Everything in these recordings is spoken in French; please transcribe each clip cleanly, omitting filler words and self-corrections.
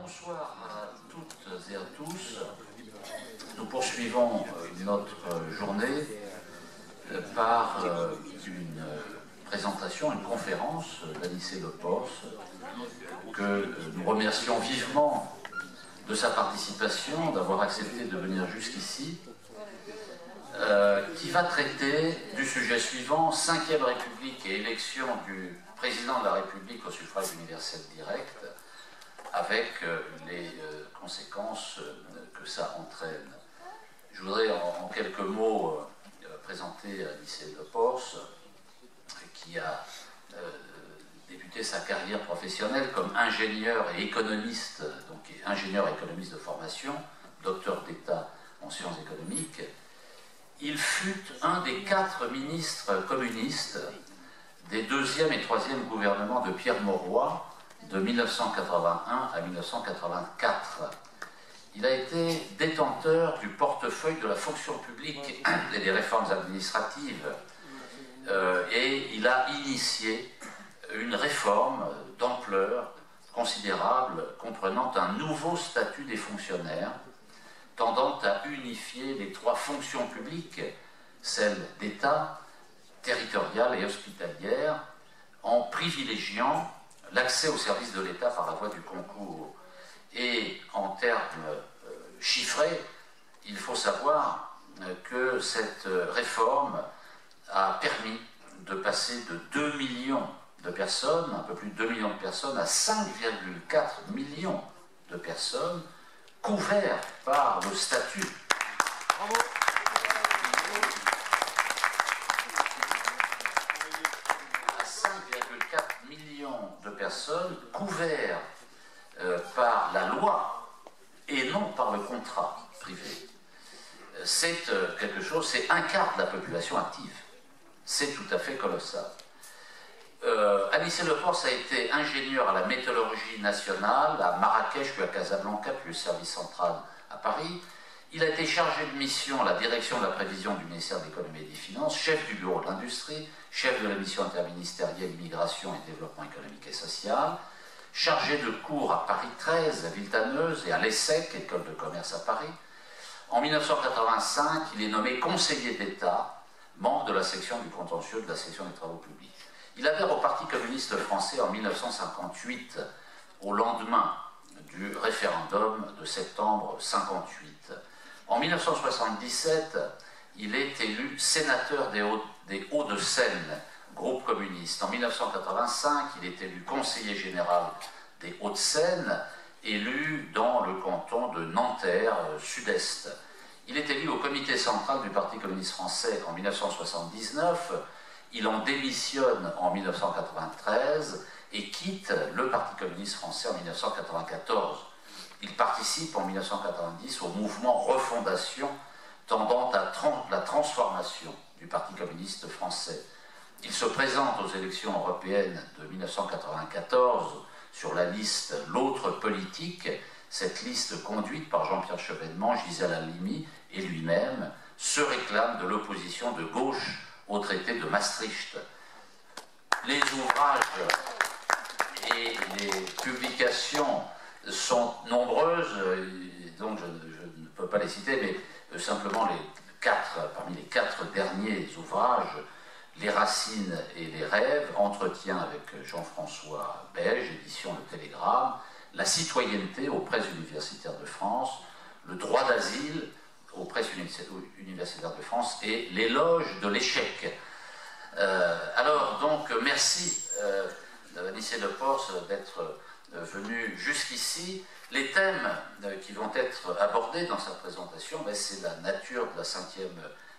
Bonsoir à toutes et à tous. Nous poursuivons notre journée par une présentation, une conférence d'Anicet Le Pors, que nous remercions vivement de sa participation, d'avoir accepté de venir jusqu'ici, qui va traiter du sujet suivant, 5e République et élection du président de la République au suffrage universel direct, avec les conséquences que ça entraîne. Je voudrais en quelques mots présenter Anicet Le Pors, qui a débuté sa carrière professionnelle comme ingénieur et économiste, donc ingénieur et économiste de formation, docteur d'État en sciences économiques. Il fut un des 4 ministres communistes des 2e et 3e gouvernements de Pierre Mauroy, de 1981 à 1984. Il a été détenteur du portefeuille de la fonction publique et des réformes administratives et il a initié une réforme d'ampleur considérable comprenant un nouveau statut des fonctionnaires tendant à unifier les 3 fonctions publiques, celles d'État, territoriale et hospitalière, en privilégiant l'accès aux services de l'État par la voie du concours. Et en termes chiffrés, il faut savoir que cette réforme a permis de passer de 2 millions de personnes, un peu plus de 2 millions de personnes, à 5,4 millions de personnes couvertes par le statut. Bravo. De personnes couvertes par la loi et non par le contrat privé. C'est quelque chose, c'est un quart de la population active. C'est tout à fait colossal. Anicet Le Pors a été ingénieur à la métallurgie nationale à Marrakech, puis à Casablanca, puis au service central à Paris. Il a été chargé de mission à la direction de la prévision du ministère de l'économie et des finances, chef du bureau de l'industrie, chef de la mission interministérielle immigration et développement économique et social, chargé de cours à Paris 13, à Villetaneuse et à l'ESSEC, école de commerce à Paris. En 1985, il est nommé conseiller d'État, membre de la section du contentieux de la section des travaux publics. Il adhère au Parti communiste français en 1958, au lendemain du référendum de septembre 1958. En 1977, il est élu sénateur des Hauts-de-Seine, groupe communiste. En 1985, il est élu conseiller général des Hauts-de-Seine, élu dans le canton de Nanterre, sud-est. Il est élu au comité central du Parti communiste français en 1979. Il en démissionne en 1993 et quitte le Parti communiste français en 1994. Il participe en 1990 au mouvement Refondation tendant à la transformation du Parti communiste français. Il se présente aux élections européennes de 1994 sur la liste L'autre politique, cette liste conduite par Jean-Pierre Chevènement, Gisèle Halimi et lui-même se réclame de l'opposition de gauche au traité de Maastricht. Les ouvrages et les publications sont nombreuses, donc je ne peux pas les citer, mais simplement parmi les 4 derniers ouvrages, Les racines et les rêves, entretien avec Jean-François Beige, édition Le Télégramme, La citoyenneté aux presses universitaires de France, Le droit d'asile aux presses universitaires de France et L'éloge de l'échec. Alors donc merci Anicet Le Pors d'être venu jusqu'ici. Les thèmes qui vont être abordés dans sa présentation, c'est la nature de la 5e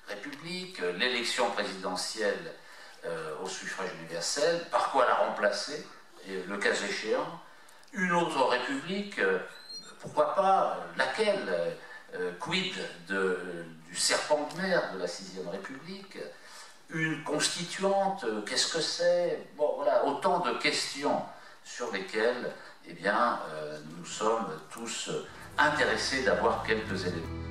République, l'élection présidentielle au suffrage universel, par quoi la remplacer, et le cas échéant, une autre République, pourquoi pas, laquelle, quid du serpent de mer de la 6e République, une constituante, qu'est-ce que c'est? Bon, voilà, autant de questions sur lesquelles, eh bien, nous sommes tous intéressés d'avoir quelques éléments.